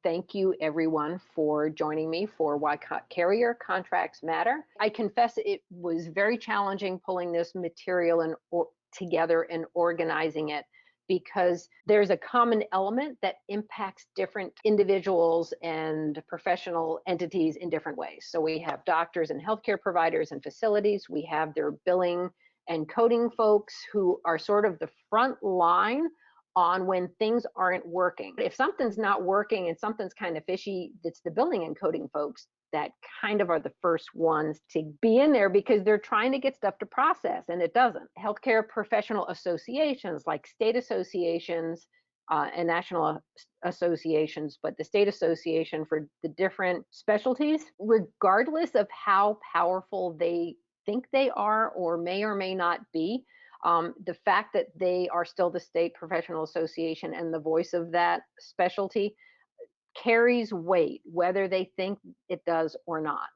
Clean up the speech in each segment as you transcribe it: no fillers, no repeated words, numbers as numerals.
Thank you, everyone, for joining me for Why Carrier Contracts Matter. I confess it was very challenging pulling this material together and organizing it because there's a common element that impacts different individuals and professional entities in different ways. So we have doctors and healthcare providers and facilities. We have their billing and coding folks who are sort of the front line on when things aren't working. If something's not working and something's kind of fishy, it's the billing and coding folks that kind of are the first ones to be in there because they're trying to get stuff to process and it doesn't. Healthcare professional associations like state associations and national associations, but the state association for the different specialties, regardless of how powerful they think they are or may not be, the fact that they are still the state professional association and the voice of that specialty carries weight, whether they think it does or not.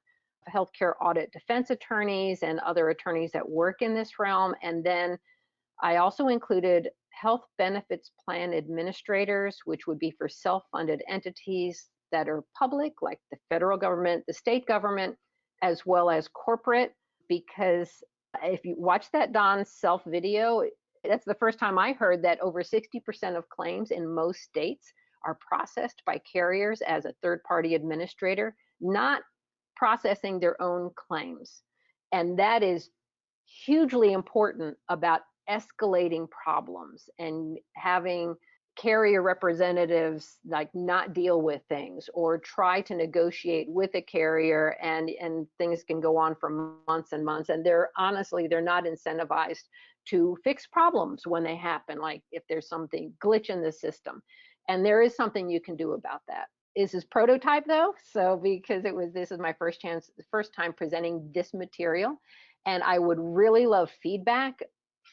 Healthcare audit defense attorneys and other attorneys that work in this realm. And then I also included health benefits plan administrators, which would be for self-funded entities that are public, like the federal government, the state government, as well as corporate, because if you watch that Don Self video, that's the first time I heard that over 60% of claims in most states are processed by carriers as a third-party administrator, not processing their own claims. And that is hugely important about escalating problems and having carrier representatives like not deal with things or try to negotiate with a carrier, and things can go on for months and months, and they're not incentivized to fix problems when they happen, like if there's something glitch in the system. And there is something you can do about that. This is prototype though, so because this is my first time presenting this material, and I would really love feedback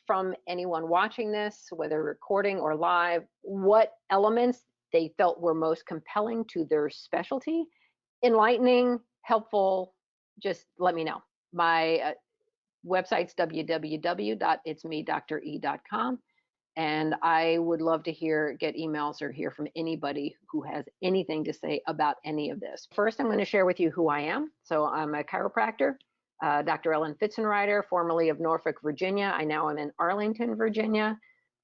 from anyone watching this, whether recording or live, what elements they felt were most compelling to their specialty, enlightening, helpful. Just let me know. My website's www.itsmedre.com, and I would love to get emails or hear from anybody who has anything to say about any of this. First, I'm going to share with you who I am. So I'm a chiropractor. Dr. Ellen Fitzenreiter, formerly of Norfolk, Virginia. I now am in Arlington, Virginia,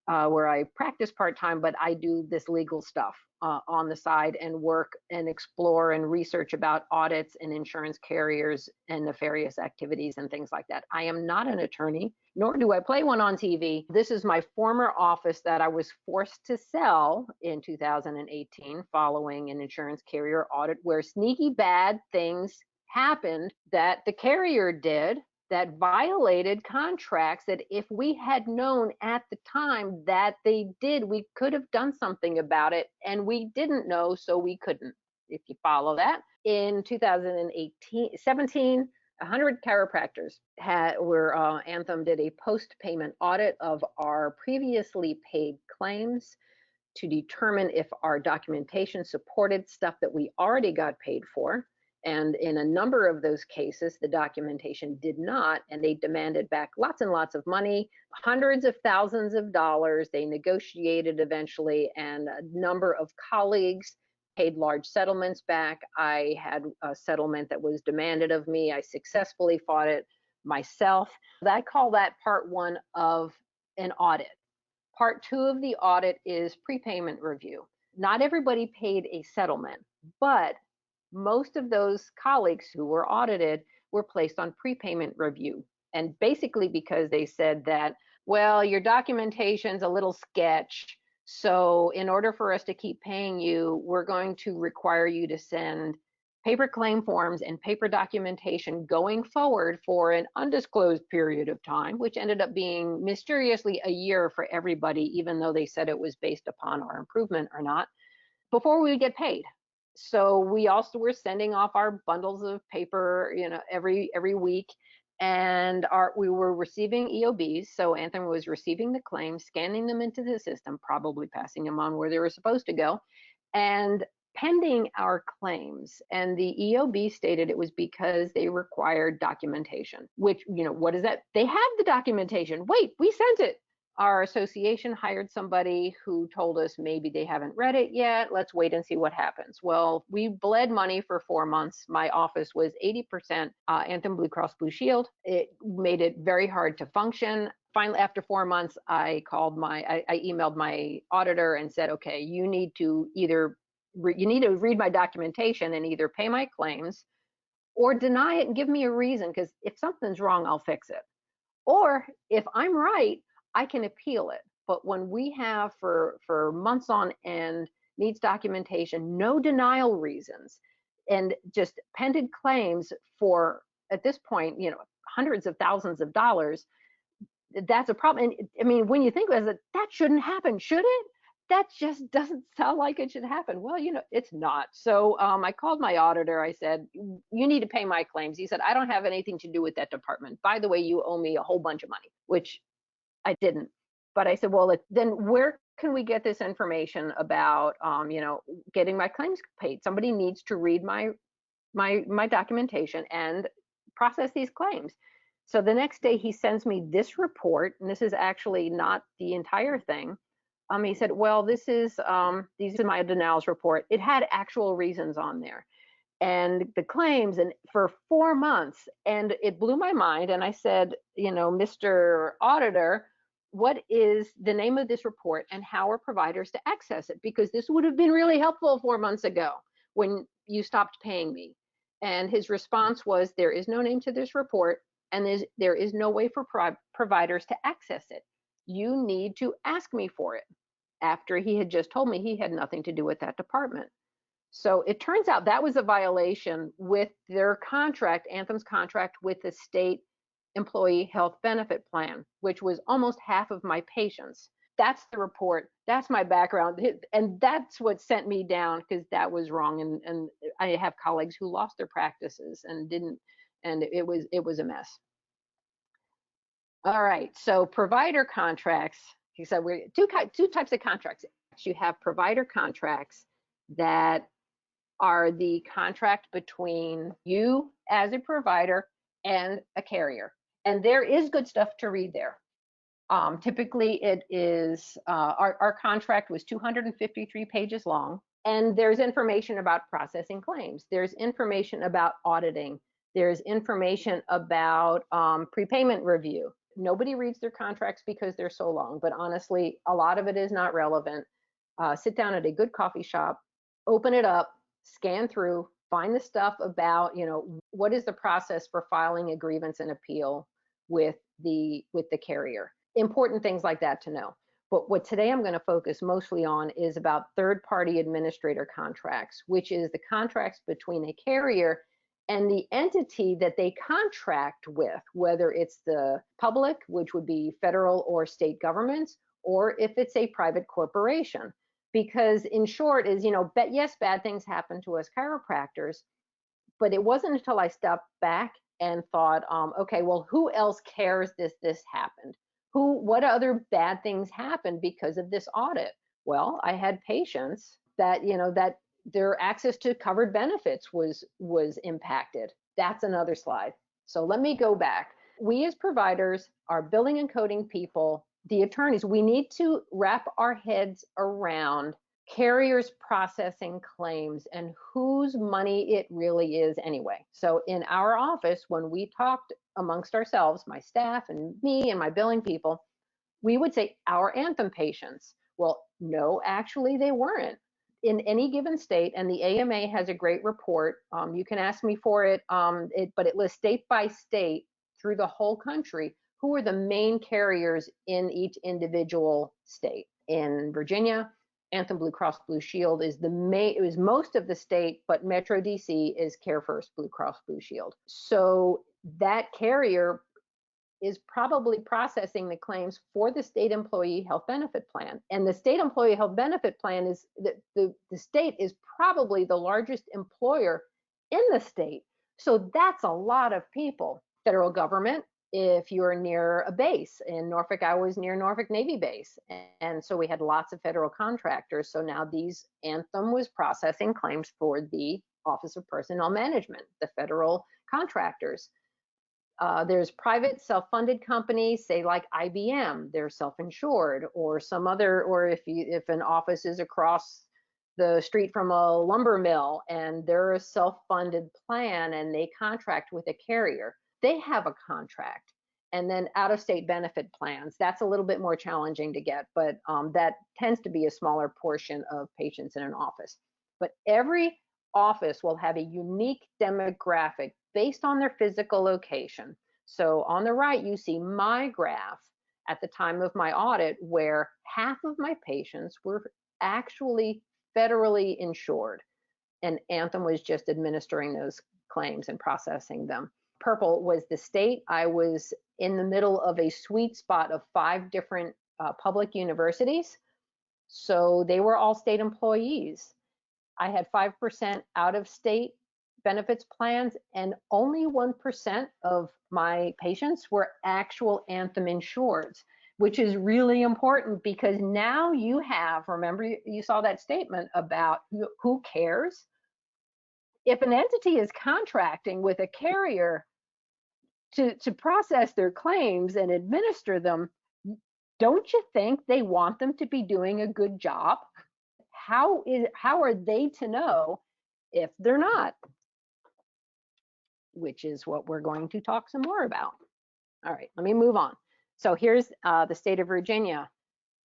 where I practice part-time, but I do this legal stuff on the side and work and explore and research about audits and insurance carriers and nefarious activities and things like that. I am not an attorney, nor do I play one on TV. This is my former office that I was forced to sell in 2018 following an insurance carrier audit where sneaky bad things happened that the carrier did that violated contracts that if we had known at the time that they did, we could have done something about it, and we didn't know, so we couldn't, if you follow that. In 2017, 100 chiropractors Anthem did a post-payment audit of our previously paid claims to determine if our documentation supported stuff that we already got paid for. And in a number of those cases, the documentation did not, and they demanded back lots and lots of money, hundreds of thousands of dollars. They negotiated eventually, and a number of colleagues paid large settlements back. I had a settlement that was demanded of me. I successfully fought it myself. I call that part one of an audit. Part two of the audit is prepayment review. Not everybody paid a settlement, but most of those colleagues who were audited were placed on prepayment review. And basically because they said that, well, your documentation's a little sketch, so in order for us to keep paying you, we're going to require you to send paper claim forms and paper documentation going forward for an undisclosed period of time, which ended up being mysteriously a year for everybody, even though they said it was based upon our improvement or not, before we would get paid. So we also were sending off our bundles of paper, every week, and we were receiving EOBs. So Anthem was receiving the claims, scanning them into the system, probably passing them on where they were supposed to go, and pending our claims. And the EOB stated it was because they required documentation, which, what is that? They have the documentation. Wait, we sent it. Our association hired somebody who told us maybe they haven't read it yet. Let's wait and see what happens. Well, we bled money for 4 months. My office was 80% Anthem Blue Cross Blue Shield. It made it very hard to function. Finally, after 4 months, I emailed my auditor and said, okay, you need to read my documentation and either pay my claims or deny it and give me a reason, because if something's wrong, I'll fix it. Or if I'm right, I can appeal it. But when we have for months on end needs documentation, no denial reasons, and just pending claims for, at this point, hundreds of thousands of dollars, that's a problem. And I mean, when you think about it, that shouldn't happen, should it? That just doesn't sound like it should happen. Well, it's not. So I called my auditor. I said, you need to pay my claims. He said, I don't have anything to do with that department. By the way, you owe me a whole bunch of money, which I didn't. But I said, well, then where can we get this information about, getting my claims paid? Somebody needs to read my documentation and process these claims. So the next day he sends me this report, and this is actually not the entire thing. He said, well, these are my denials report. It had actual reasons on there and the claims, and for 4 months. And it blew my mind. And I said, Mr. Auditor, what is the name of this report and how are providers to access it? Because this would have been really helpful 4 months ago when you stopped paying me. And his response was, there is no name to this report, and there is no way for providers to access it. You need to ask me for it. After he had just told me he had nothing to do with that department. So it turns out that was a violation with their contract, Anthem's contract with the state employee health benefit plan, which was almost half of my patients. That's the report. That's my background. And that's what sent me down, because that was wrong. And I have colleagues who lost their practices and didn't, and it was a mess. All right, so provider contracts. He said we're two types of contracts. You have provider contracts that are the contract between you as a provider and a carrier. And there is good stuff to read there. Typically, it is, our contract was 253 pages long, and there's information about processing claims. There's information about auditing. There's information about prepayment review. Nobody reads their contracts because they're so long, but honestly, a lot of it is not relevant. Sit down at a good coffee shop, open it up, scan through, find the stuff about, what is the process for filing a grievance and appeal with the carrier. Important things like that to know. But what today I'm going to focus mostly on is about third-party administrator contracts, which is the contracts between a carrier and the entity that they contract with, whether it's the public, which would be federal or state governments, or if it's a private corporation. Because in short is, yes, bad things happen to us chiropractors, but it wasn't until I stepped back and thought, okay, well, who else cares this happened? What other bad things happened because of this audit? Well, I had patients that, that their access to covered benefits was impacted. That's another slide. So let me go back. We as providers, our billing and coding people, the attorneys, we need to wrap our heads around carriers processing claims and whose money it really is anyway. So in our office, when we talked amongst ourselves, my staff and me and my billing people, we would say our Anthem patients. Well, no, actually they weren't. In any given state, and the AMA has a great report, you can ask me for it, but it lists state by state through the whole country who are the main carriers in each individual state. In Virginia, Anthem Blue Cross Blue Shield is it was most of the state, but Metro DC is CareFirst Blue Cross Blue Shield. So that carrier is probably processing the claims for the state employee health benefit plan. And the state employee health benefit plan is the state is probably the largest employer in the state. So that's a lot of people. Federal government, if you're near a base. In Norfolk, I was near Norfolk Navy Base. And so we had lots of federal contractors. So now Anthem was processing claims for the Office of Personnel Management, the federal contractors. There's private self-funded companies, say like IBM, they're self-insured, or some other, or if an office is across the street from a lumber mill and they're a self-funded plan and they contract with a carrier, they have a contract. And then out-of-state benefit plans, that's a little bit more challenging to get, but that tends to be a smaller portion of patients in an office. But every office will have a unique demographic based on their physical location. So on the right, you see my graph at the time of my audit, where half of my patients were actually federally insured, and Anthem was just administering those claims and processing them. Purple was the state. I was in the middle of a sweet spot of 5 different public universities. So they were all state employees. I had 5% out of state benefits plans, and only 1% of my patients were actual Anthem insureds, which is really important because now you have, remember you saw that statement about who cares? If an entity is contracting with a carrier to process their claims and administer them, don't you think they want them to be doing a good job? How are they to know if they're not? Which is what we're going to talk some more about. All right, let me move on. So here's the state of Virginia.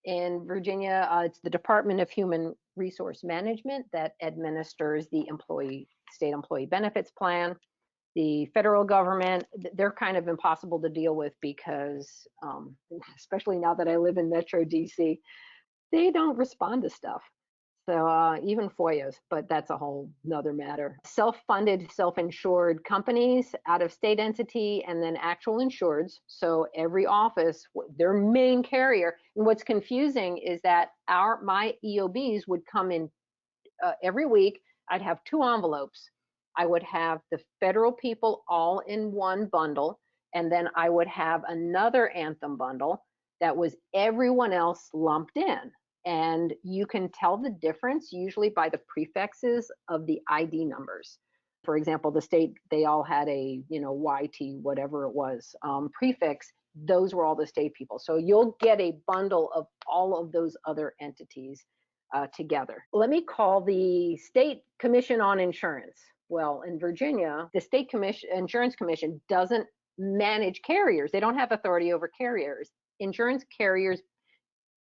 In Virginia, it's the Department of Human Resource Management that administers the state employee benefits plan. The federal government, they're kind of impossible to deal with because, especially now that I live in Metro DC, they don't respond to stuff. So even FOIAs, but that's a whole nother matter. Self-funded, self-insured companies, out-of-state entity, and then actual insureds. So every office, their main carrier. And what's confusing is that my EOBs would come in every week. I'd have 2 envelopes. I would have the federal people all in one bundle, and then I would have another Anthem bundle that was everyone else lumped in. And you can tell the difference usually by the prefixes of the ID numbers. For example, the state, they all had a, YT, whatever it was, prefix. Those were all the state people. So you'll get a bundle of all of those other entities together. Let me call the State Commission on Insurance. Well, in Virginia, the State Insurance Commission doesn't manage carriers. They don't have authority over carriers. Insurance carriers'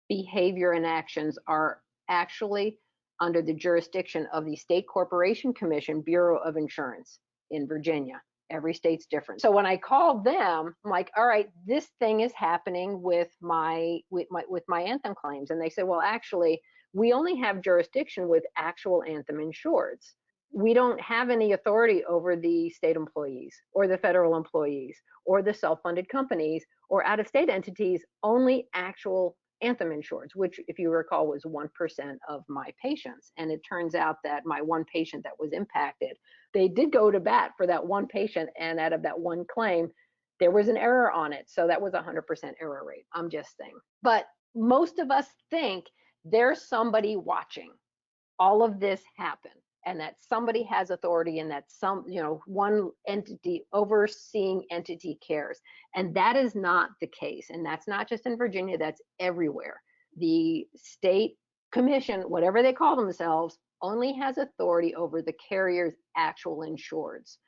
behavior and actions are actually under the jurisdiction of the State Corporation Commission Bureau of Insurance in Virginia. Every state's different. So when I called them, I'm like, all right, this thing is happening with my Anthem claims. And they said, well, actually, we only have jurisdiction with actual Anthem insureds. We don't have any authority over the state employees or the federal employees or the self-funded companies or out-of-state entities, only actual Anthem insureds, which, if you recall, was 1% of my patients. And it turns out that my one patient that was impacted, they did go to bat for that one patient, and out of that one claim, there was an error on it. So that was 100% error rate. I'm just saying. But most of us think there's somebody watching all of this happen, and that somebody has authority, and that one entity, overseeing entity cares. And that is not the case. And that's not just in Virginia, that's everywhere. The state commission, whatever they call themselves, only has authority over the carrier's actual insureds.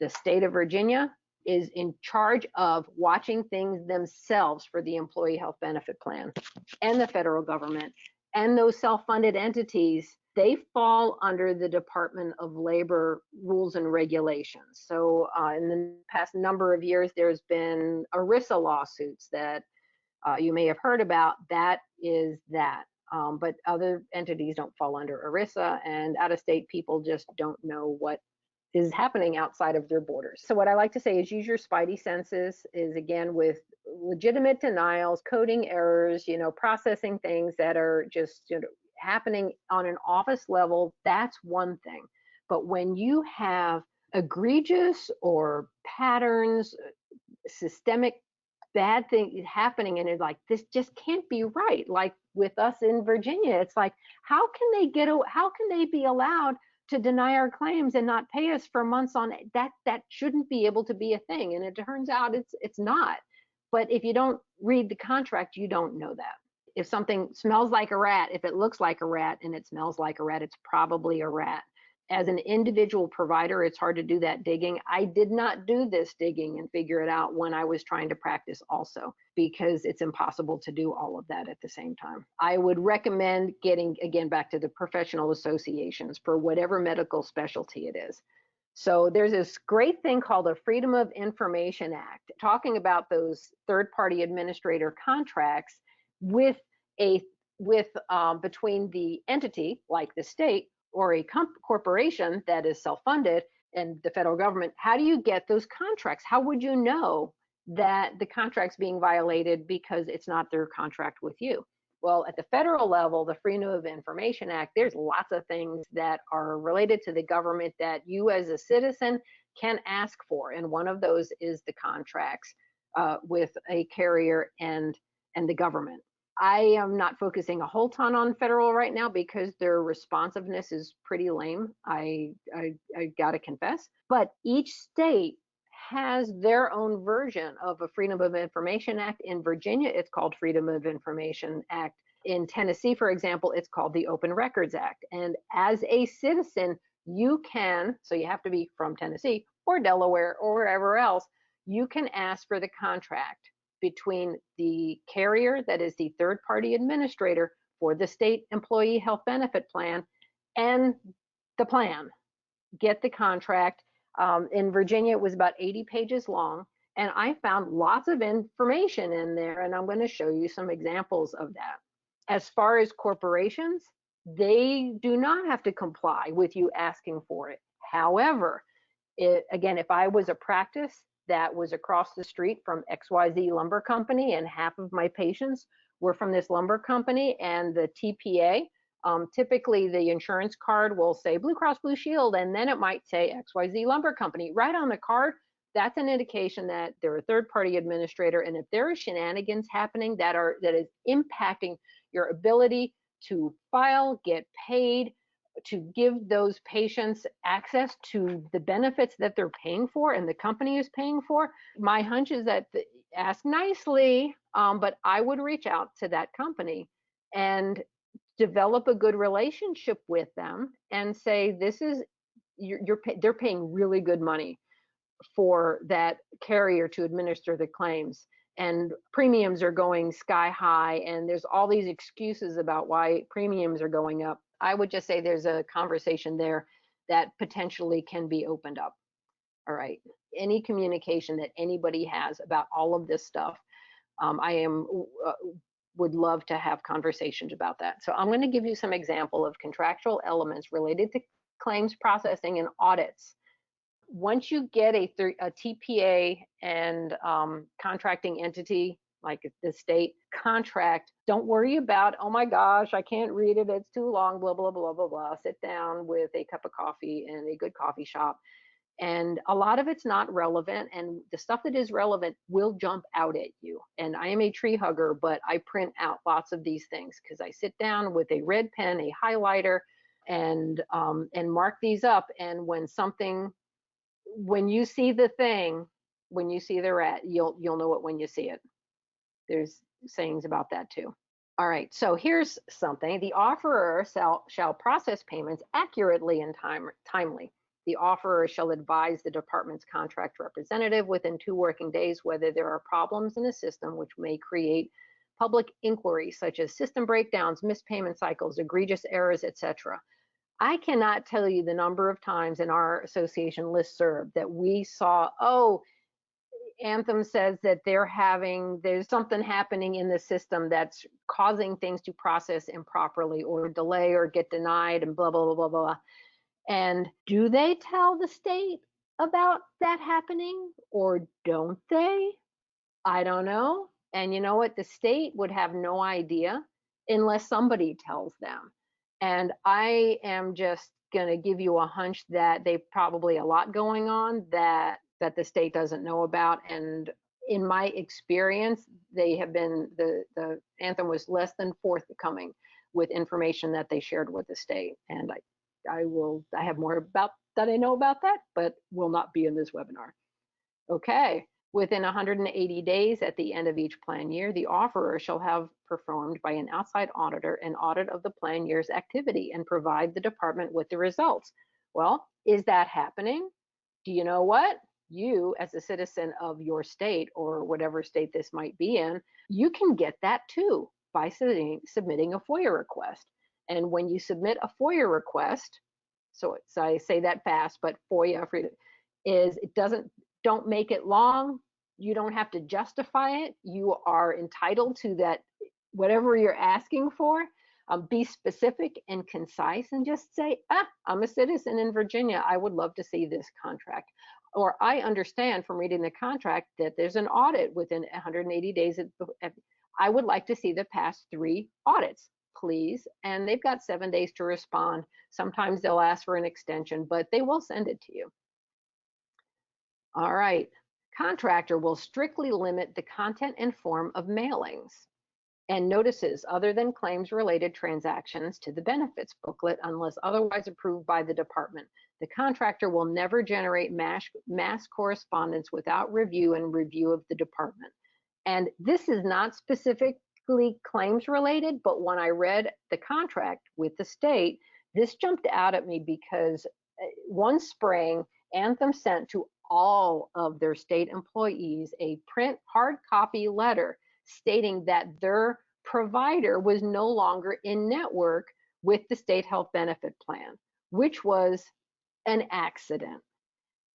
The state of Virginia is in charge of watching things themselves for the employee health benefit plan, and the federal government and those self-funded entities. They fall under the Department of Labor rules and regulations. So in the past number of years, there's been ERISA lawsuits that you may have heard about. That is that. But other entities don't fall under ERISA, and out-of-state people just don't know what is happening outside of their borders. So what I like to say is use your spidey senses, is again with legitimate denials, coding errors, processing things that are just, happening on an office level. That's one thing. But when you have egregious or patterns, systemic bad things happening, and it's like, this just can't be right. Like with us in Virginia, it's like, how can they be allowed to deny our claims and not pay us for months on that. That shouldn't be able to be a thing, and it turns out it's not. But if you don't read the contract, you don't know that. If something smells like a rat, if it looks like a rat and it smells like a rat, it's probably a rat. As an individual provider, it's hard to do that digging. I did not do this digging and figure it out when I was trying to practice also, because it's impossible to do all of that at the same time. I would recommend getting, again, back to the professional associations for whatever medical specialty it is. So there's this great thing called the Freedom of Information Act, talking about those third-party administrator contracts with between the entity, like the state, or a corporation that is self-funded, and the federal government. How do you get those contracts? How would you know that the contract's being violated because it's not their contract with you? Well, at the federal level, the Freedom of Information Act, there's lots of things that are related to the government that you as a citizen can ask for. And one of those is the contracts with a carrier and the government. I am not focusing a whole ton on federal right now because their responsiveness is pretty lame. I gotta confess. But each state has their own version of a Freedom of Information Act. In Virginia, it's called Freedom of Information Act. In Tennessee, for example, it's called the Open Records Act. And as a citizen, you can, so you have to be from Tennessee or Delaware or wherever else, you can ask for the contract between the carrier, that is the third-party administrator for the state employee health benefit plan, and the plan. Get the contract. In Virginia, it was about 80 pages long, and I found lots of information in there, and I'm going to show you some examples of that. As far as corporations, they do not have to comply with you asking for it. However, again, if I was a practice that was across the street from XYZ Lumber Company, and half of my patients were from this lumber company, and the TPA, typically the insurance card will say Blue Cross Blue Shield, and then it might say XYZ Lumber Company right on the card. That's an indication that they're a third-party administrator, and if there are shenanigans happening that is impacting your ability to file, get paid, to give those patients access to the benefits that they're paying for and the company is paying for, my hunch is that ask nicely, but I would reach out to that company and develop a good relationship with them and say, this is, they're paying really good money for that carrier to administer the claims, and premiums are going sky high, and there's all these excuses about why premiums are going up. I would just say there's a conversation there that potentially can be opened up. All right. Any communication that anybody has about all of this stuff, would love to have conversations about that. So I'm going to give you some example of contractual elements related to claims processing and audits. Once you get a TPA and contracting entity, like the state contract, don't worry about, oh my gosh, I can't read it, it's too long, blah, blah, blah, blah, blah. Sit down with a cup of coffee in a good coffee shop. And a lot of it's not relevant, and the stuff that is relevant will jump out at you. And I am a tree hugger, but I print out lots of these things because I sit down with a red pen, a highlighter, and mark these up. And when you see the thing, when you see the rat, you'll know it when you see it. There's sayings about that too. All right, so here's something. The offerer shall process payments accurately and timely. The offerer shall advise the department's contract representative within 2 working days whether there are problems in the system which may create public inquiry, such as system breakdowns, missed payment cycles, egregious errors, etc. I cannot tell you the number of times in our association listserv that we saw, oh, Anthem says that there's something happening in the system that's causing things to process improperly or delay or get denied and blah, blah, blah, blah, blah. And do they tell the state about that happening or don't they? I don't know. And you know what? The state would have no idea unless somebody tells them. And I am just going to give you a hunch that they probably a lot going on that the state doesn't know about. And in my experience, they have been, the Anthem was less than forthcoming with information that they shared with the state. And I have more about that I know about that, but will not be in this webinar. Okay. Within 180 days at the end of each plan year, the offerer shall have performed by an outside auditor an audit of the plan year's activity and provide the department with the results. Well, is that happening? Do you know what? You, as a citizen of your state or whatever state this might be in, you can get that too by submitting a FOIA request. And when you submit a FOIA request, so I say that fast, but FOIA is don't make it long. You don't have to justify it. You are entitled to that, whatever you're asking for. Be specific and concise and just say, I'm a citizen in Virginia. I would love to see this contract. Or I understand from reading the contract that there's an audit within 180 days. I would like to see the past 3 audits, please. And they've got 7 days to respond. Sometimes they'll ask for an extension, but they will send it to you. All right. Contractor will strictly limit the content and form of mailings and notices other than claims-related transactions to the benefits booklet unless otherwise approved by the department. The contractor will never generate mass correspondence without review of the department. And this is not specifically claims-related, but when I read the contract with the state, this jumped out at me because one spring, Anthem sent to all of their state employees a print hard copy letter stating that their provider was no longer in network with the state health benefit plan, which was an accident.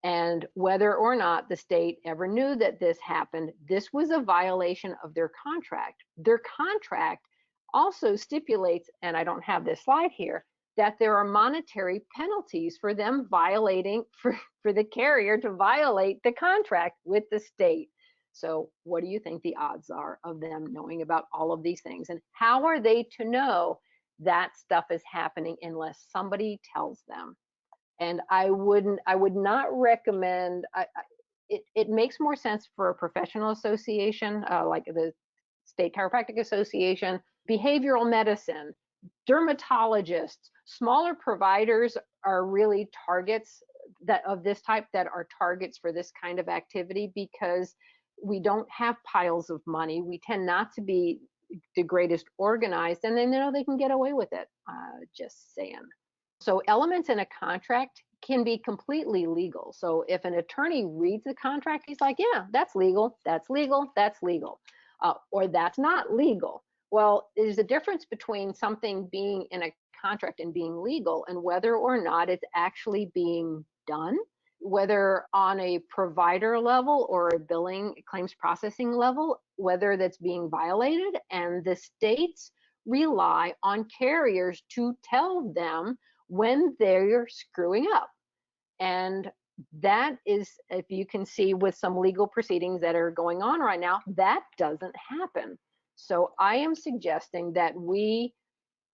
And whether or not the state ever knew that this happened, this was a violation of their contract. Their contract also stipulates, and I don't have this slide here, that there are monetary penalties for them violating, for the carrier to violate the contract with the state. So what do you think the odds are of them knowing about all of these things? And how are they to know that stuff is happening unless somebody tells them? And I would not recommend, it makes more sense for a professional association, like the State Chiropractic Association, behavioral medicine, dermatologists, smaller providers are really targets of this type that are targets for this kind of activity because we don't have piles of money. We tend not to be the greatest organized, and they know they can get away with it. Just saying. So elements in a contract can be completely legal. So if an attorney reads the contract, he's like, yeah, that's legal, that's legal, that's legal, or that's not legal. Well, there's a difference between something being in a contract and being legal and whether or not it's actually being done, whether on a provider level or a billing claims processing level, whether that's being violated. And the states rely on carriers to tell them when they're screwing up. And that is, if you can see with some legal proceedings that are going on right now, that doesn't happen. So I am suggesting that we,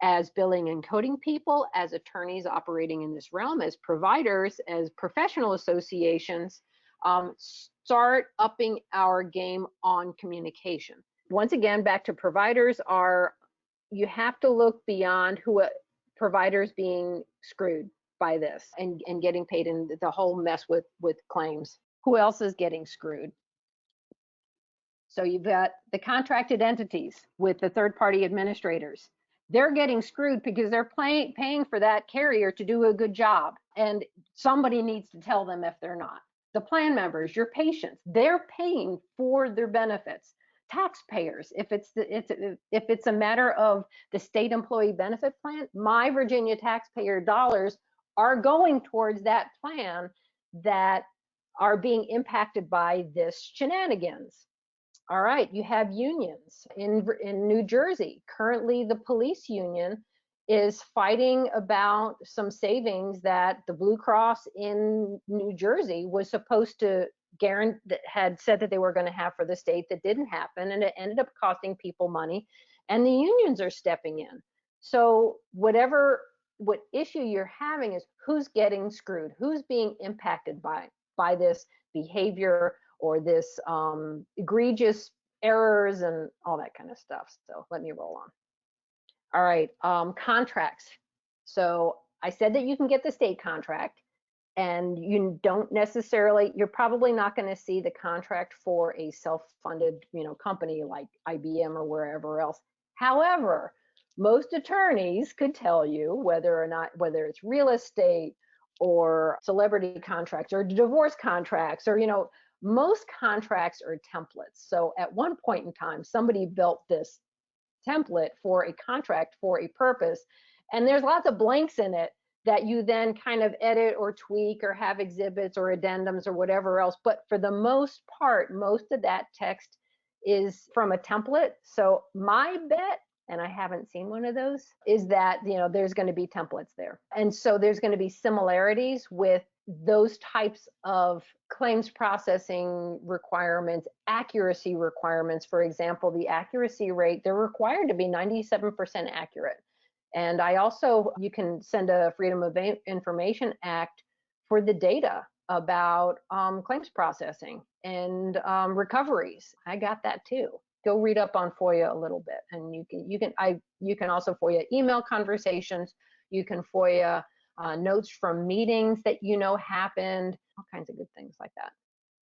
as billing and coding people, as attorneys operating in this realm, as providers, as professional associations, start upping our game on communication. Once again, back to providers, you have to look beyond providers being screwed by this and getting paid in the whole mess with claims. Who else is getting screwed? So you've got the contracted entities with the third-party administrators. They're getting screwed because they're paying for that carrier to do a good job, and somebody needs to tell them if they're not. The plan members, your patients, they're paying for their benefits. Taxpayers, if it's a matter of the state employee benefit plan, my Virginia taxpayer dollars are going towards that plan that are being impacted by this shenanigans. All right, you have unions in New Jersey. Currently, the police union is fighting about some savings that the Blue Cross in New Jersey was supposed to guarantee, that had said that they were going to have for the state, that didn't happen, and it ended up costing people money, and the unions are stepping in. So what issue you're having is who's getting screwed, who's being impacted by this behavior or this egregious errors and all that kind of stuff. So let me roll on. All right, contracts. So I said that you can get the state contract, and you don't necessarily, you're probably not going to see the contract for a self-funded, company like IBM or wherever else. However, most attorneys could tell you whether it's real estate or celebrity contracts or divorce contracts or, most contracts are templates. So at one point in time, somebody built this template for a contract for a purpose, and there's lots of blanks in it that you then kind of edit or tweak or have exhibits or addendums or whatever else. But for the most part, most of that text is from a template. So my bet, and I haven't seen one of those, is that there's going to be templates there. And so there's going to be similarities with those types of claims processing requirements, accuracy requirements. For example, the accuracy rate, they're required to be 97% accurate. And you can send a Freedom of Information Act for the data about claims processing and recoveries. I got that too. Go read up on FOIA a little bit, and you can also FOIA email conversations. You can FOIA notes from meetings that happened, all kinds of good things like that.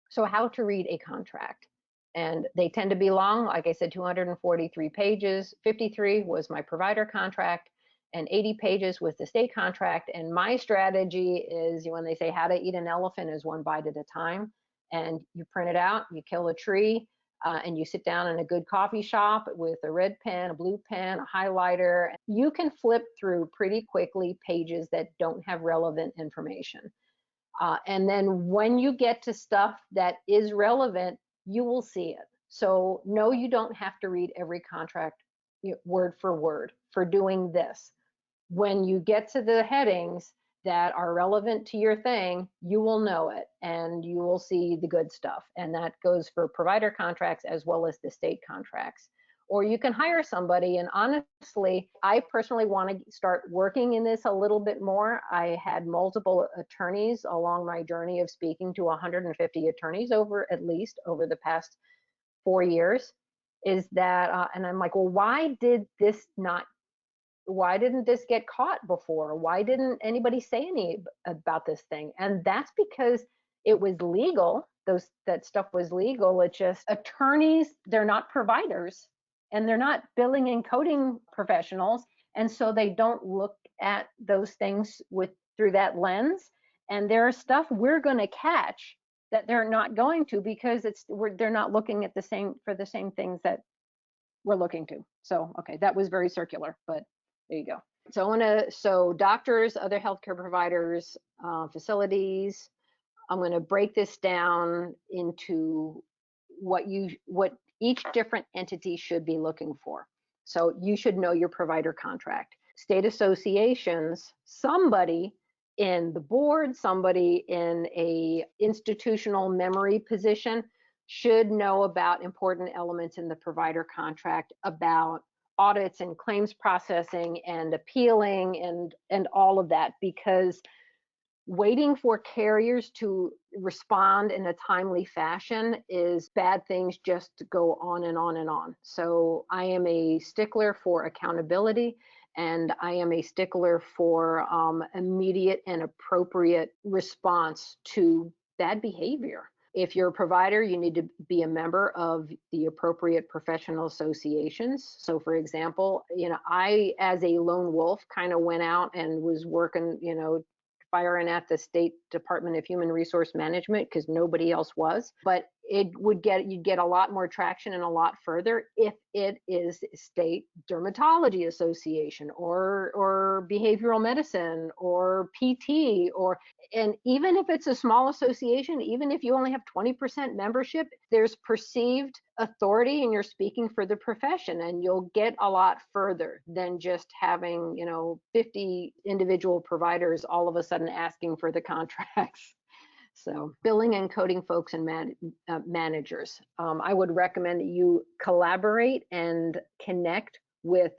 So how to read a contract. And they tend to be long. Like I said, 243 pages. 53 was my provider contract, and 80 pages was the state contract. And my strategy is, when they say how to eat an elephant is one bite at a time. And you print it out, you kill a tree, and you sit down in a good coffee shop with a red pen, a blue pen, a highlighter. You can flip through pretty quickly pages that don't have relevant information. And then when you get to stuff that is relevant, you will see it. So no, you don't have to read every contract word for word for doing this. When you get to the headings that are relevant to your thing, you will know it and you will see the good stuff. And that goes for provider contracts as well as the state contracts. Or you can hire somebody. And honestly, I personally want to start working in this a little bit more. I had multiple attorneys along my journey of speaking to 150 attorneys over the past 4 years. And I'm like, well, why didn't this get caught before? Why didn't anybody say about this thing? And that's because it was legal. That stuff was legal. It's just attorneys, they're not providers, and they're not billing and coding professionals. And so they don't look at those things through that lens. And there's stuff we're going to catch that they're not going to, because they're not looking at the same things that we're looking to. So, okay, that was very circular, but there you go. So doctors, other healthcare providers, facilities, I'm going to break this down into what each different entity should be looking for. So you should know your provider contract. State associations, somebody in the board, somebody in a institutional memory position should know about important elements in the provider contract about audits and claims processing and appealing and all of that, because waiting for carriers to respond in a timely fashion is bad things just go on and on and on. So I am a stickler for accountability, and I am a stickler for immediate and appropriate response to bad behavior. If you're a provider, you need to be a member of the appropriate professional associations. So for example, I, as a lone wolf, kind of went out and was working, firing at the State Department of Human Resource Management because nobody else was. But you'd get a lot more traction and a lot further if it is State Dermatology Association or Behavioral Medicine or PT, and even if it's a small association, even if you only have 20% membership, there's perceived authority and you're speaking for the profession, and you'll get a lot further than just having 50 individual providers all of a sudden asking for the contracts. So billing and coding folks and managers, I would recommend that you collaborate and connect with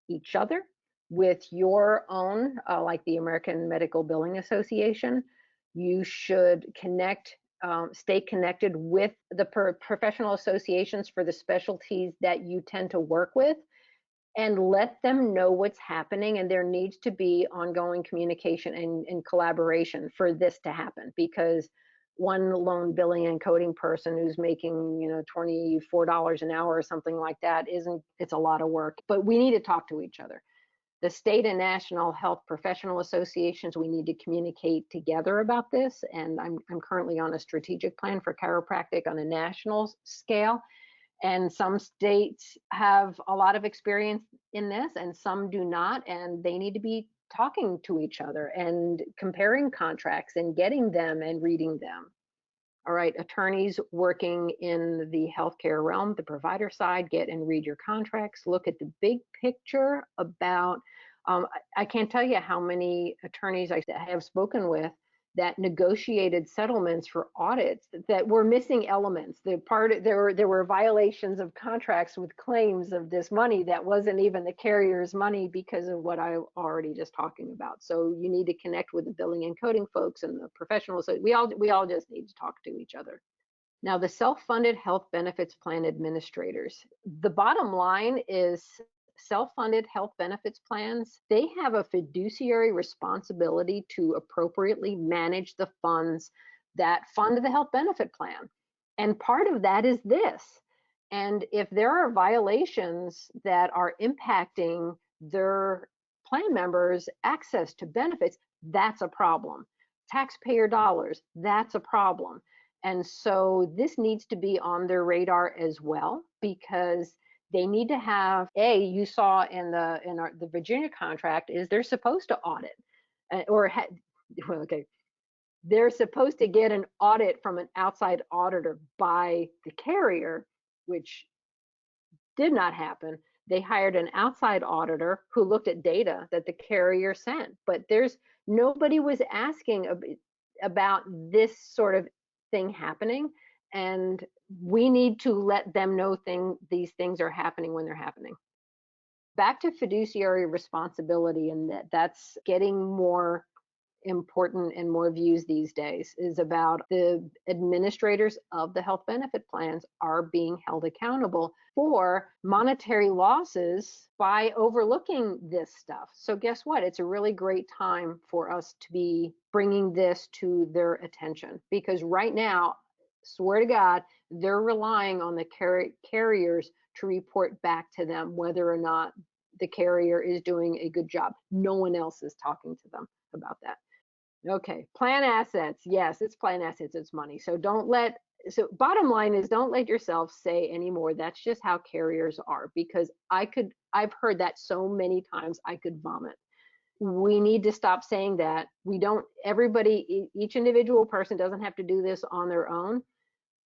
each other, with your own, like the American Medical Billing Association. You should stay connected with the professional associations for the specialties that you tend to work with. and let them know what's happening. And there needs to be ongoing communication and collaboration for this to happen, because one lone billing and coding person who's making, $24 an hour or something like that isn't, it's a lot of work. But we need to talk to each other. The state and national health professional associations, we need to communicate together about this. And I'm currently on a strategic plan for chiropractic on a national scale. And some states have a lot of experience in this and some do not. And they need to be talking to each other and comparing contracts and getting them and reading them. All right, attorneys working in the healthcare realm, the provider side, get and read your contracts, look at the big picture about, I can't tell you how many attorneys I have spoken with that negotiated settlements for audits that were missing elements. There were violations of contracts with claims of this money that wasn't even the carrier's money because of what I already just talking about. So you need to connect with the billing and coding folks and the professionals. So we all just need to talk to each other. Now, the self-funded health benefits plan administrators. The bottom line is self-funded health benefits plans, they have a fiduciary responsibility to appropriately manage the funds that fund the health benefit plan. And part of that is this. And if there are violations that are impacting their plan members' access to benefits, that's a problem. Taxpayer dollars, that's a problem. And so this needs to be on their radar as well, because they need to have, you saw in the Virginia contract is they're supposed to audit well, okay, they're supposed to get an audit from an outside auditor by the carrier, which did not happen. They hired an outside auditor who looked at data that the carrier sent, but nobody was asking about this sort of thing happening. And we need to let them know these things are happening when they're happening. Back to fiduciary responsibility, and that's getting more important and more views these days, is about the administrators of the health benefit plans are being held accountable for monetary losses by overlooking this stuff. So guess what? It's a really great time for us to be bringing this to their attention, because right now, swear to God, they're relying on the carriers to report back to them whether or not the carrier is doing a good job. No one else is talking to them about that. Okay, plan assets. Yes, it's plan assets, it's money. So bottom line is, don't let yourself say anymore, that's just how carriers are, because I've heard that so many times I could vomit. We need to stop saying that. Each individual person doesn't have to do this on their own,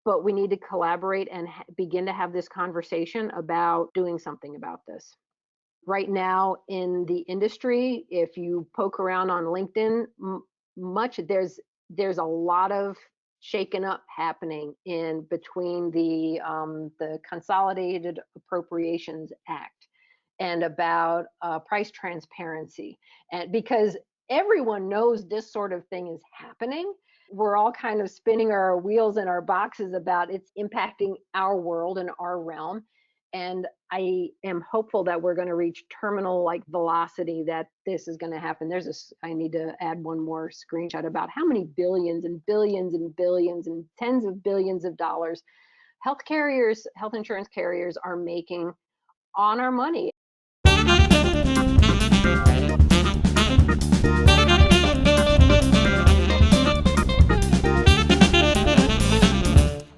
but we need to collaborate and begin to have this conversation about doing something about this. Right now in the industry, if you poke around on LinkedIn, there's a lot of shaken up happening in between the Consolidated Appropriations Act and about price transparency, and because everyone knows this sort of thing is happening, we're all kind of spinning our wheels in our boxes about it's impacting our world and our realm. And I am hopeful that we're going to reach terminal like velocity, that this is going to happen. I need to add one more screenshot about how many billions and billions and billions and tens of billions of dollars health insurance carriers are making on our money.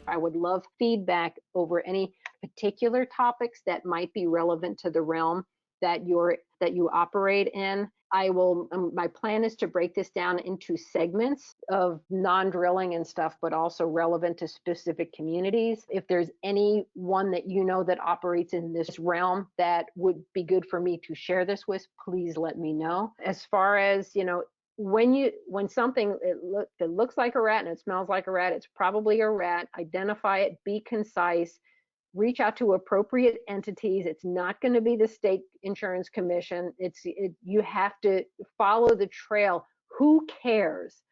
I would love feedback over any particular topics that might be relevant to the realm that you operate in. My plan is to break this down into segments of non-drilling and stuff, but also relevant to specific communities. If there's anyone that that operates in this realm that would be good for me to share this with, please let me know. As far as, when something that looks like a rat and it smells like a rat, it's probably a rat. Identify it, be concise, reach out to appropriate entities. It's not going to be the state insurance commission. You have to follow the trail. Who cares?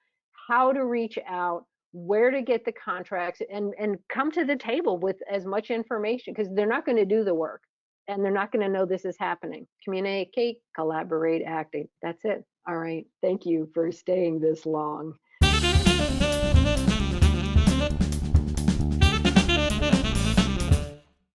How to reach out, where to get the contracts, and come to the table with as much information, because they're not going to do the work. and they're not going to know this is happening. Communicate, collaborate, act. That's it. All right. Thank you for staying this long.